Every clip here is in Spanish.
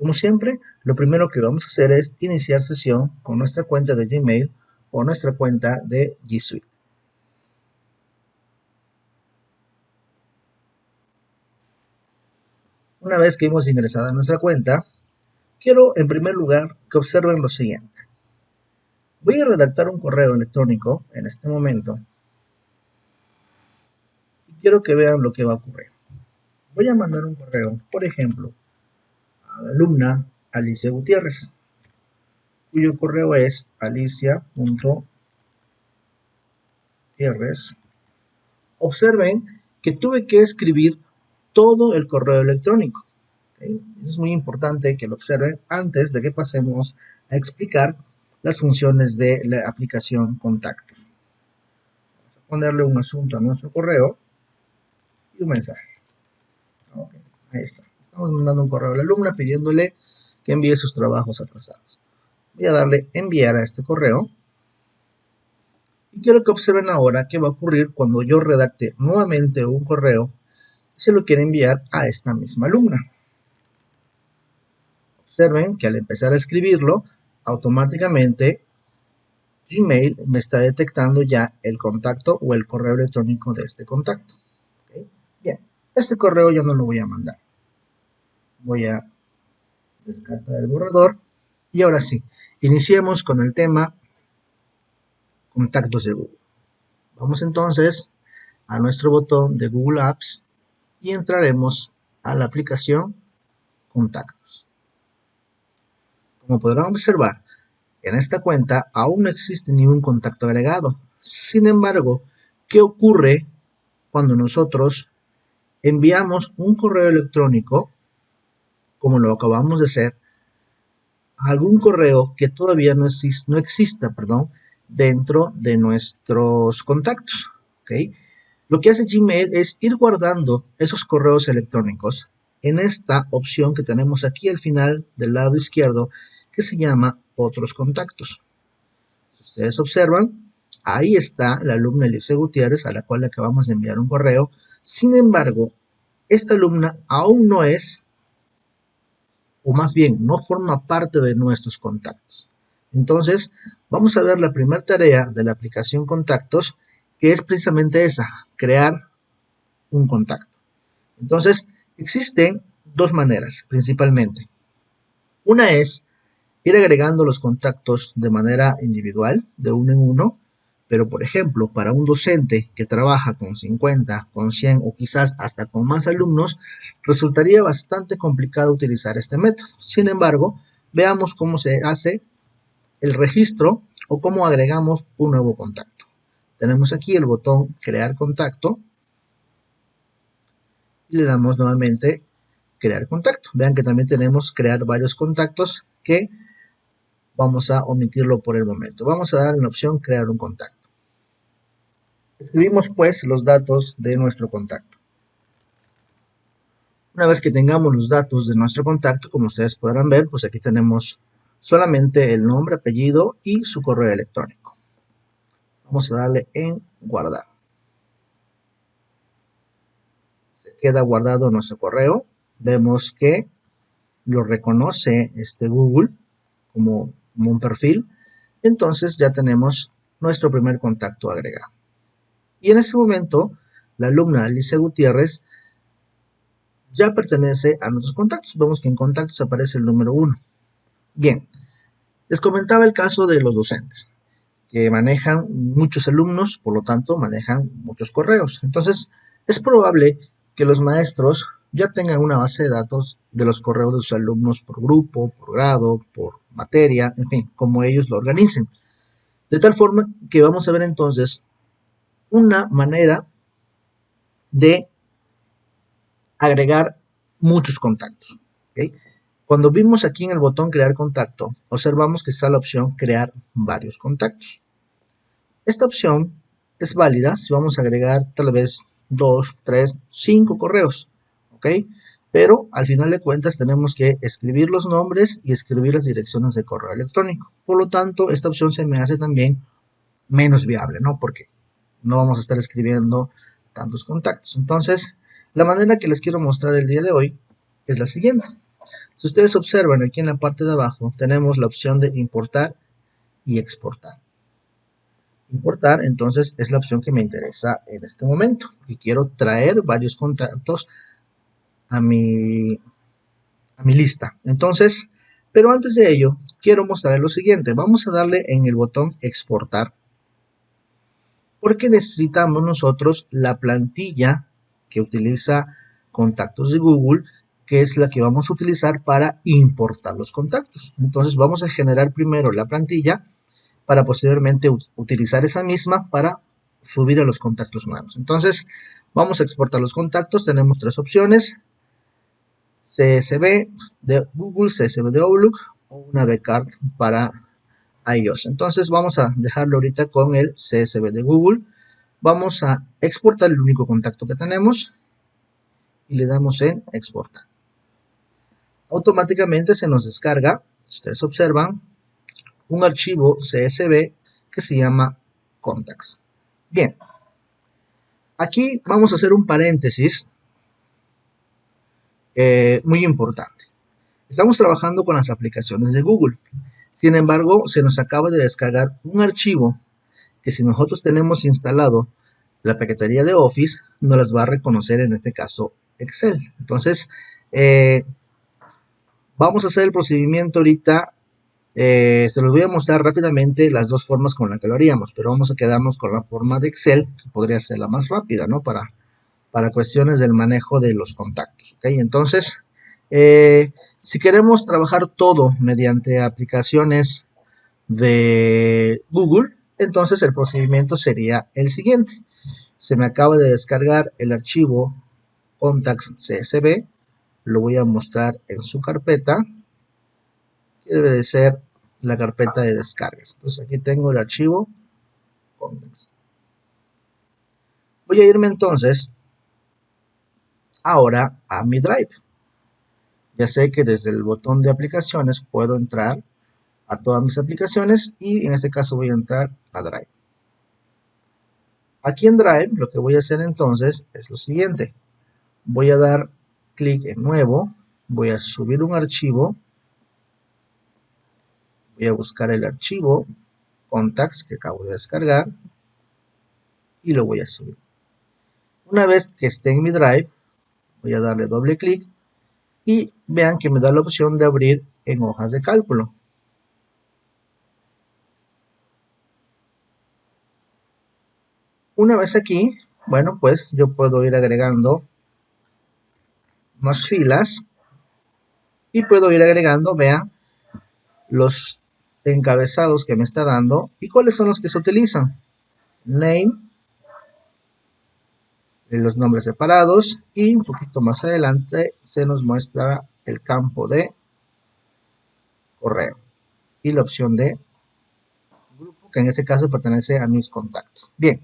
Como siempre, lo primero que vamos a hacer es iniciar sesión con nuestra cuenta de Gmail o nuestra cuenta de G Suite. Una vez que hemos ingresado a nuestra cuenta, quiero en primer lugar que observen lo siguiente. Voy a redactar un correo electrónico en este momento y quiero que vean lo que va a ocurrir. Voy a mandar un correo, por ejemplo, a la alumna Alicia Gutiérrez, cuyo correo es alicia.gutierrez. Observen que tuve que escribir todo el correo electrónico. ¿Okay? Es muy importante que lo observen antes de que pasemos a explicar las funciones de la aplicación Contactos. Vamos a ponerle un asunto a nuestro correo y un mensaje. Okay, ahí está. Estamos mandando un correo a la alumna pidiéndole que envíe sus trabajos atrasados. Voy a darle enviar a este correo. Y quiero que observen ahora qué va a ocurrir cuando yo redacte nuevamente un correo y se lo quiero enviar a esta misma alumna. Observen que al empezar a escribirlo, automáticamente Gmail me está detectando ya el contacto o el correo electrónico de este contacto. ¿Okay? Bien, este correo ya no lo voy a mandar. Voy a descartar el borrador y ahora sí, iniciemos con el tema Contactos de Google. Vamos entonces a nuestro botón de Google Apps y entraremos a la aplicación Contactos. Como podrán observar, en esta cuenta aún no existe ningún contacto agregado. Sin embargo, ¿qué ocurre cuando nosotros enviamos un correo electrónico, como lo acabamos de hacer, a algún correo que todavía no exista, dentro de nuestros contactos? ¿Okay? Lo que hace Gmail es ir guardando esos correos electrónicos en esta opción que tenemos aquí al final del lado izquierdo, que se llama Otros Contactos. Si ustedes observan, ahí está la alumna Alicia Gutiérrez, a la cual le acabamos de enviar un correo. Sin embargo, esta alumna aún no es, o más bien, no forma parte de nuestros contactos. Entonces, vamos a ver la primera tarea de la aplicación Contactos, que es precisamente esa, crear un contacto. Entonces, existen dos maneras, principalmente. Una es ir agregando los contactos de manera individual, de uno en uno, pero por ejemplo, para un docente que trabaja con 50, con 100 o quizás hasta con más alumnos, resultaría bastante complicado utilizar este método. Sin embargo, veamos cómo se hace el registro o cómo agregamos un nuevo contacto. Tenemos aquí el botón Crear Contacto y le damos nuevamente Crear Contacto. Vean que también tenemos crear varios contactos que vamos a omitirlo por el momento. Vamos a dar en la opción Crear un contacto. Escribimos pues los datos de nuestro contacto. Una vez que tengamos los datos de nuestro contacto, como ustedes podrán ver, pues aquí tenemos solamente el nombre, apellido y su correo electrónico. Vamos a darle en guardar. Se queda guardado nuestro correo. Vemos que lo reconoce Google como un perfil. Entonces ya tenemos nuestro primer contacto agregado. Y en ese momento, la alumna Alicia Gutiérrez ya pertenece a nuestros contactos. Vemos que en contactos aparece el número 1. Bien, les comentaba el caso de los docentes, que manejan muchos alumnos, por lo tanto manejan muchos correos. Entonces, es probable que los maestros ya tengan una base de datos de los correos de sus alumnos por grupo, por grado, por materia, en fin, como ellos lo organicen. De tal forma que vamos a ver entonces una manera de agregar muchos contactos. ¿Okay? Cuando vimos aquí en el botón Crear Contacto, observamos que está la opción Crear varios contactos. Esta opción es válida si vamos a agregar tal vez 2, 3, 5 correos. ¿Ok? Pero al final de cuentas tenemos que escribir los nombres y escribir las direcciones de correo electrónico. Por lo tanto, esta opción se me hace también menos viable, ¿no? Porque no vamos a estar escribiendo tantos contactos. Entonces, la manera que les quiero mostrar el día de hoy es la siguiente. Si ustedes observan aquí en la parte de abajo, tenemos la opción de importar y exportar. Importar, entonces, es la opción que me interesa en este momento, y quiero traer varios contactos a mi lista. Entonces, pero antes de ello, quiero mostrarles lo siguiente. Vamos a darle en el botón exportar, porque necesitamos nosotros la plantilla que utiliza contactos de Google, que es la que vamos a utilizar para importar los contactos. Entonces vamos a generar primero la plantilla para posteriormente utilizar esa misma para subir a los contactos nuevos. Entonces vamos a exportar los contactos. Tenemos tres opciones: CSV de Google, CSV de Outlook o una vCard para iOS. Entonces vamos a dejarlo ahorita con el CSV de Google. Vamos a exportar el único contacto que tenemos y le damos en exportar. Automáticamente se nos descarga, si ustedes observan, un archivo CSV que se llama contacts. Bien, aquí vamos a hacer un paréntesis muy importante. Estamos trabajando con las aplicaciones de Google. Sin embargo, se nos acaba de descargar un archivo que, si nosotros tenemos instalado la paquetería de Office, nos las va a reconocer, en este caso Excel. Entonces, vamos a hacer el procedimiento ahorita. Se los voy a mostrar rápidamente las dos formas con las que lo haríamos, pero vamos a quedarnos con la forma de Excel, que podría ser la más rápida, ¿no? Para cuestiones del manejo de los contactos, ¿ok? Entonces, si queremos trabajar todo mediante aplicaciones de Google, entonces el procedimiento sería el siguiente. Se me acaba de descargar el archivo contacts CSV, lo voy a mostrar en su carpeta, que debe de ser la carpeta de descargas. Entonces aquí tengo el archivo contacts. Voy a irme entonces ahora a mi Drive. Ya sé que desde el botón de aplicaciones puedo entrar a todas mis aplicaciones y en este caso voy a entrar a Drive. Aquí en Drive lo que voy a hacer entonces es lo siguiente. Voy a dar clic en nuevo, voy a subir un archivo, voy a buscar el archivo contacts que acabo de descargar y lo voy a subir. Una vez que esté en mi Drive, voy a darle doble clic y vean que me da la opción de abrir en hojas de cálculo. Una vez aquí, bueno, pues yo puedo ir agregando más filas y puedo ir agregando, vean, los encabezados que me está dando y cuáles son los que se utilizan. Name, los nombres separados, y un poquito más adelante se nos muestra el campo de correo y la opción de grupo, que en este caso pertenece a mis contactos. Bien,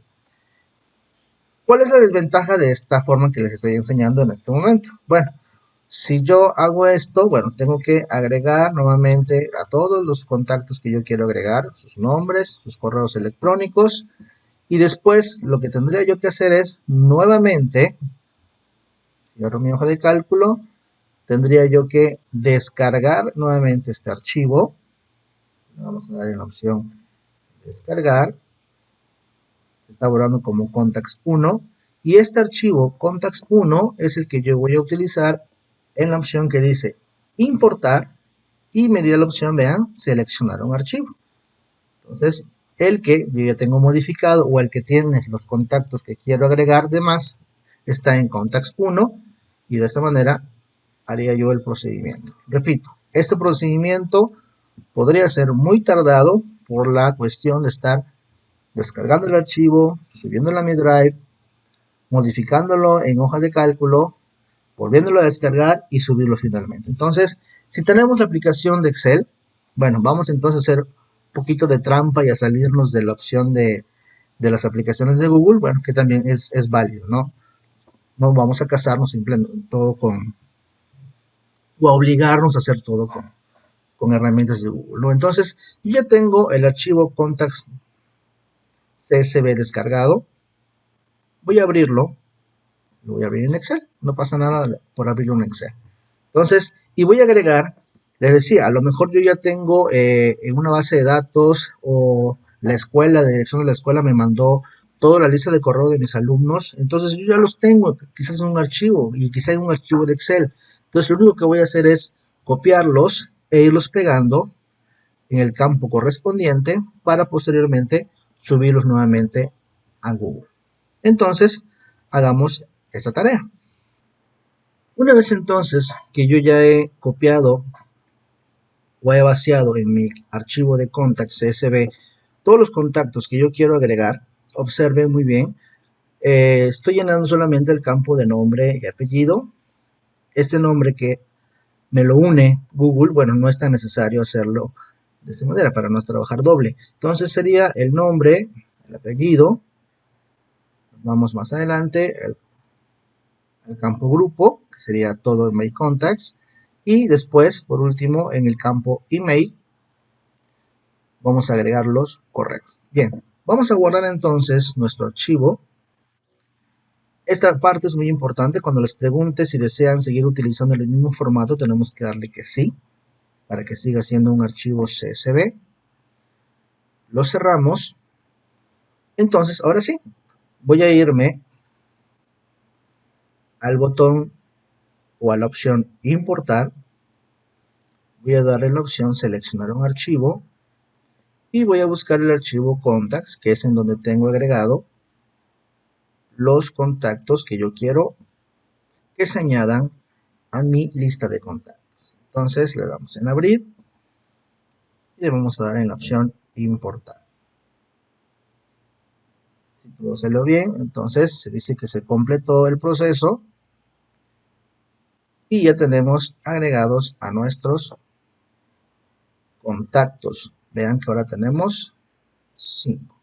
¿cuál es la desventaja de esta forma que les estoy enseñando en este momento? Bueno, si yo hago esto, bueno, tengo que agregar nuevamente a todos los contactos que yo quiero agregar, sus nombres, sus correos electrónicos, y después lo que tendría yo que hacer es nuevamente, cierro mi hoja de cálculo, tendría yo que descargar nuevamente este archivo. Vamos a dar en la opción descargar. Se está borrando como contacts 1 y este archivo contacts 1 es el que yo voy a utilizar en la opción que dice importar y me dio la opción, vean, seleccionar un archivo. Entonces, el que yo ya tengo modificado o el que tiene los contactos que quiero agregar de más está en contacts 1 y de esta manera haría yo el procedimiento. Repito, este procedimiento podría ser muy tardado por la cuestión de estar descargando el archivo, subiéndolo a mi Drive, modificándolo en hoja de cálculo, volviéndolo a descargar y subirlo finalmente. Entonces, si tenemos la aplicación de Excel, bueno, vamos entonces a hacer un poquito de trampa y a salirnos de la opción de las aplicaciones de Google, bueno, que también es válido, ¿no? No vamos a casarnos simplemente todo con, o a obligarnos a hacer todo con herramientas de Google, ¿no? Entonces, yo ya tengo el archivo contacts CSV descargado. Voy a abrirlo. Lo voy a abrir en Excel. No pasa nada por abrirlo en Excel. Entonces, y voy a agregar, les decía, a lo mejor yo ya tengo en una base de datos o la escuela, la dirección de la escuela me mandó toda la lista de correo de mis alumnos, entonces yo ya los tengo, quizás en un archivo y quizás en un archivo de Excel. Entonces lo único que voy a hacer es copiarlos e irlos pegando en el campo correspondiente para posteriormente subirlos nuevamente a Google. Entonces, hagamos esta tarea. Una vez entonces que yo ya he copiado o he vaciado en mi archivo de contacts CSV todos los contactos que yo quiero agregar, observen muy bien, estoy llenando solamente el campo de nombre y apellido. Este nombre que me lo une Google, bueno, no es tan necesario hacerlo de esa manera para no trabajar doble. Entonces sería el nombre, el apellido, vamos más adelante, el campo grupo, que sería todo en My Contacts, y después, por último, en el campo email, vamos a agregar los correos. Bien, vamos a guardar entonces nuestro archivo. Esta parte es muy importante. Cuando les pregunte si desean seguir utilizando el mismo formato, tenemos que darle que sí, para que siga siendo un archivo CSV. Lo cerramos. Entonces, ahora sí, voy a irme al botón o a la opción importar. Voy a darle la opción seleccionar un archivo y voy a buscar el archivo contacts, que es en donde tengo agregado los contactos que yo quiero que se añadan a mi lista de contactos. Entonces le damos en abrir y le vamos a dar en la opción importar. Si todo salió bien, entonces se dice que se completó el proceso y ya tenemos agregados a nuestros contactos. Vean que ahora tenemos 5.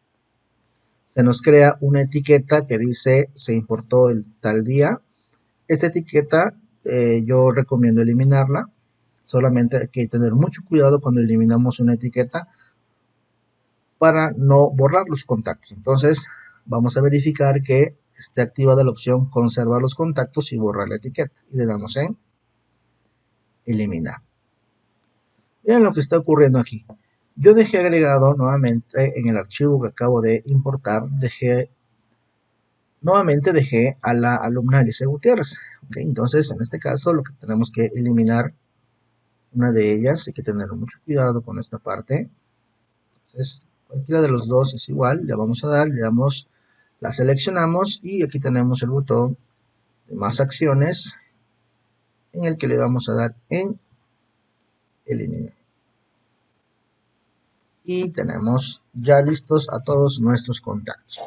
Se nos crea una etiqueta que dice se importó el tal día. Esta etiqueta yo recomiendo eliminarla. Solamente hay que tener mucho cuidado cuando eliminamos una etiqueta para no borrar los contactos. Entonces vamos a verificar que esté activada la opción conservar los contactos y borrar la etiqueta. Y le damos en eliminar. Vean lo que está ocurriendo aquí. Yo dejé agregado nuevamente en el archivo que acabo de importar, nuevamente dejé a la alumna Alicia Gutiérrez. ¿Okay? Entonces, en este caso, lo que tenemos que eliminar una de ellas, hay que tener mucho cuidado con esta parte. Entonces, cualquiera de los dos es igual, le vamos a dar, le damos, la seleccionamos y aquí tenemos el botón de más acciones en el que le vamos a dar en eliminar. Y tenemos ya listos a todos nuestros contactos.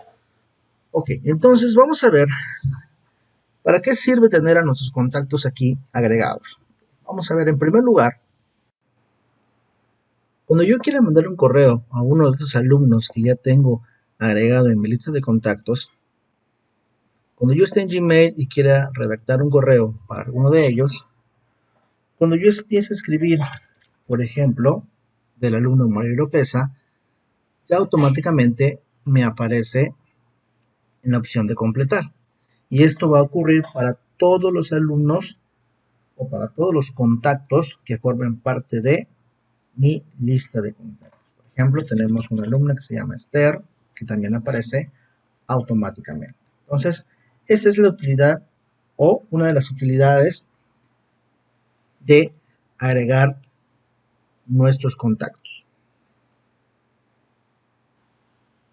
Ok, entonces vamos a ver para qué sirve tener a nuestros contactos aquí agregados. Vamos a ver, en primer lugar, cuando yo quiera mandar un correo a uno de estos alumnos que ya tengo agregado en mi lista de contactos, cuando yo esté en Gmail y quiera redactar un correo para alguno de ellos, cuando yo empiece a escribir, por ejemplo, del alumno Mario Lopeza, ya automáticamente me aparece en la opción de completar. Y esto va a ocurrir para todos los alumnos o para todos los contactos que formen parte de mi lista de contactos. Por ejemplo, tenemos una alumna que se llama Esther, que también aparece automáticamente. Entonces, esta es la utilidad o una de las utilidades de agregar nuestros contactos.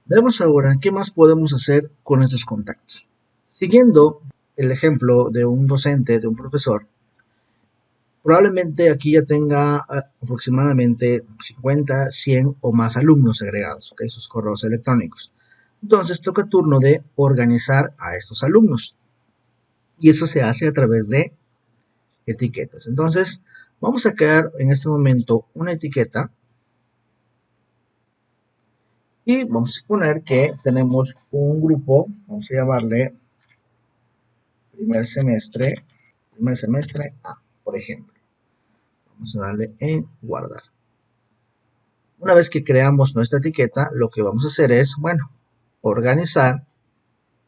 Veamos ahora qué más podemos hacer con estos contactos. Siguiendo el ejemplo de un docente, de un profesor, probablemente aquí ya tenga aproximadamente 50, 100 o más alumnos agregados, ¿okay? Sus correos electrónicos. Entonces toca turno de organizar a estos alumnos. Y eso se hace a través de etiquetas. Entonces vamos a crear en este momento una etiqueta. Y vamos a suponer que tenemos un grupo, vamos a llamarle primer semestre A, por ejemplo. Vamos a darle en guardar. Una vez que creamos nuestra etiqueta, lo que vamos a hacer es, bueno, organizar.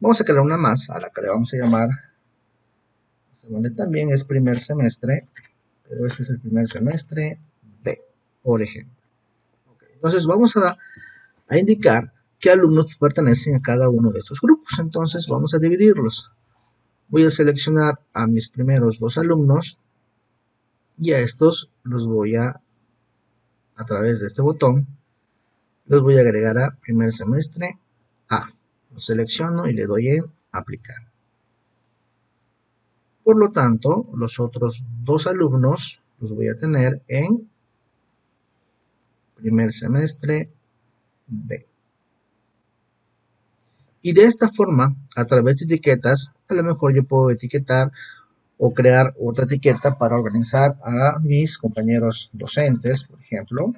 Vamos a crear una más, a la que le vamos a llamar, también es primer semestre pero este es el primer semestre B, por ejemplo. Okay. Entonces vamos a indicar qué alumnos pertenecen a cada uno de estos grupos. Entonces vamos a dividirlos. Voy a seleccionar a mis primeros 2 alumnos y a estos los voy a través de este botón, los voy a agregar a primer semestre A. Lo selecciono y le doy en aplicar. Por lo tanto, los otros 2 alumnos los voy a tener en primer semestre B. Y de esta forma, a través de etiquetas, a lo mejor yo puedo etiquetar o crear otra etiqueta para organizar a mis compañeros docentes, por ejemplo.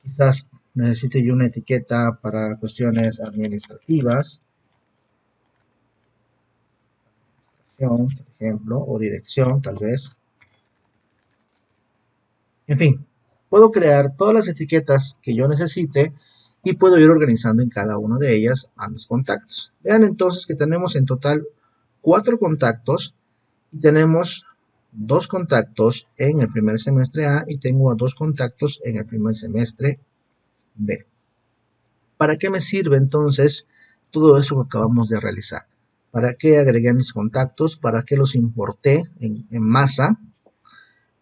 Quizás necesite yo una etiqueta para cuestiones administrativas, por ejemplo, o dirección, tal vez. En fin, puedo crear todas las etiquetas que yo necesite y puedo ir organizando en cada una de ellas a mis contactos. Vean entonces que tenemos en total 4 contactos y tenemos 2 contactos en el primer semestre A y tengo 2 contactos en el primer semestre B. ¿Para qué me sirve entonces todo eso que acabamos de realizar? ¿Para qué agregué mis contactos? ¿Para qué los importé en masa?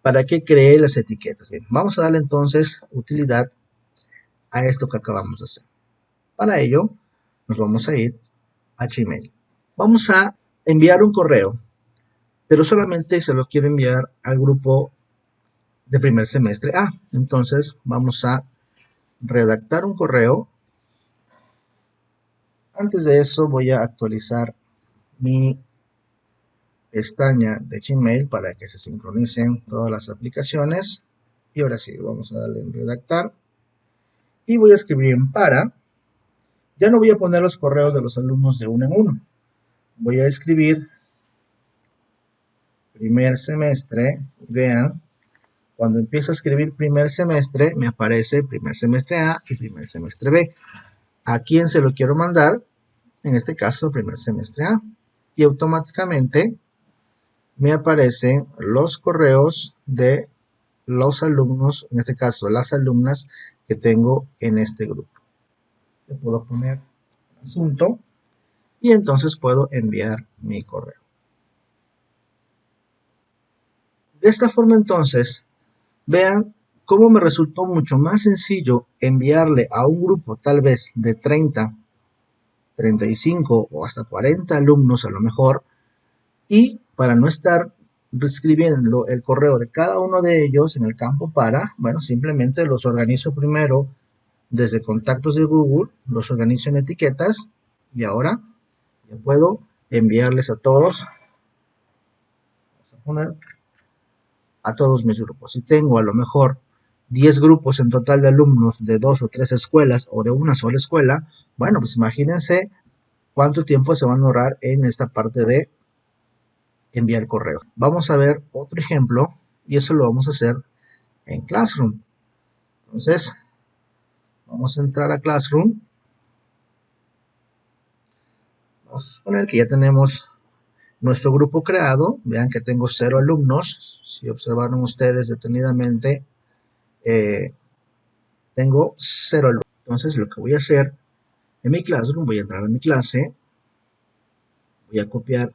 ¿Para qué creé las etiquetas? Bien, vamos a darle entonces utilidad a esto que acabamos de hacer. Para ello, nos vamos a ir a Gmail. Vamos a enviar un correo, pero solamente se lo quiero enviar al grupo de primer semestre A. Entonces, vamos a redactar un correo. Antes de eso, voy a actualizar mi pestaña de Gmail para que se sincronicen todas las aplicaciones. Y ahora sí, vamos a darle en redactar. Y voy a escribir en para. Ya no voy a poner los correos de los alumnos de uno en uno. Voy a escribir primer semestre. Vean, cuando empiezo a escribir primer semestre, me aparece primer semestre A y primer semestre B. ¿A quién se lo quiero mandar? En este caso, primer semestre A. Y automáticamente me aparecen los correos de los alumnos, en este caso las alumnas que tengo en este grupo. Le puedo poner asunto y entonces puedo enviar mi correo. De esta forma entonces, vean cómo me resultó mucho más sencillo enviarle a un grupo tal vez de 30, 35 o hasta 40 alumnos a lo mejor, y para no estar escribiendo el correo de cada uno de ellos en el campo para, bueno, simplemente los organizo primero desde contactos de Google, los organizo en etiquetas y ahora ya puedo enviarles a todos. Vamos a poner a todos mis grupos. Si tengo a lo mejor 10 grupos en total de alumnos de 2 o 3 escuelas o de una sola escuela, bueno, pues imagínense cuánto tiempo se van a ahorrar en esta parte de enviar correo. Vamos a ver otro ejemplo y eso lo vamos a hacer en Classroom. Entonces, vamos a entrar a Classroom. Vamos a suponer que ya tenemos nuestro grupo creado. Vean que tengo 0 alumnos. Si observaron ustedes detenidamente, tengo 0 alumnos. Entonces, lo que voy a hacer en mi Classroom, voy a entrar a mi clase. Voy a copiar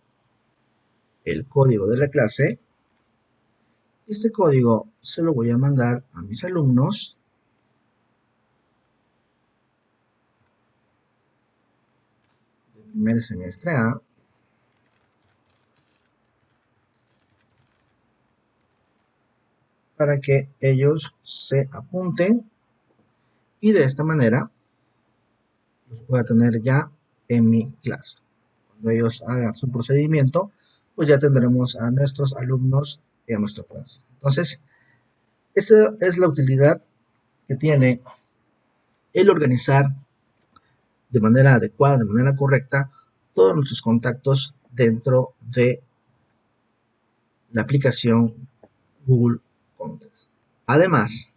el código de la clase. Este código se lo voy a mandar a mis alumnos. Del primer semestre A. Para que ellos se apunten y de esta manera los voy a tener ya en mi clase. Cuando ellos hagan su procedimiento, pues ya tendremos a nuestros alumnos y a nuestra clase. Entonces, esta es la utilidad que tiene el organizar de manera adecuada, de manera correcta, todos nuestros contactos dentro de la aplicación Google Contacts. Además,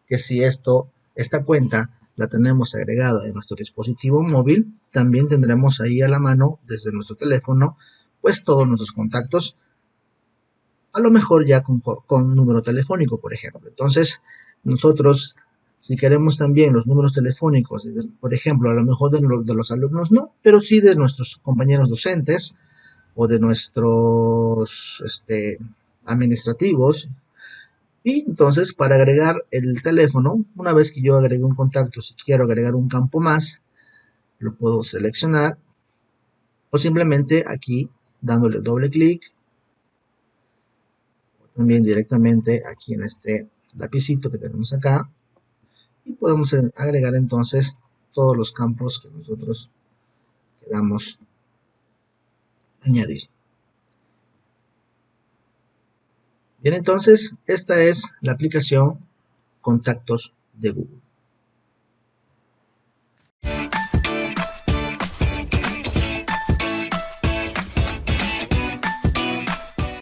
que si esta cuenta la tenemos agregada en nuestro dispositivo móvil, también tendremos ahí a la mano, desde nuestro teléfono, pues todos nuestros contactos a lo mejor ya con número telefónico, por ejemplo. Entonces, nosotros, si queremos también los números telefónicos, por ejemplo, a lo mejor de los alumnos no, pero sí de nuestros compañeros docentes o de nuestros administrativos. Y entonces, para agregar el teléfono, una vez que yo agregué un contacto, si quiero agregar un campo más, lo puedo seleccionar o simplemente aquí dándole doble clic, también directamente aquí en este lapicito que tenemos acá, y podemos agregar entonces todos los campos que nosotros queramos añadir. Bien, entonces esta es la aplicación Contactos de Google.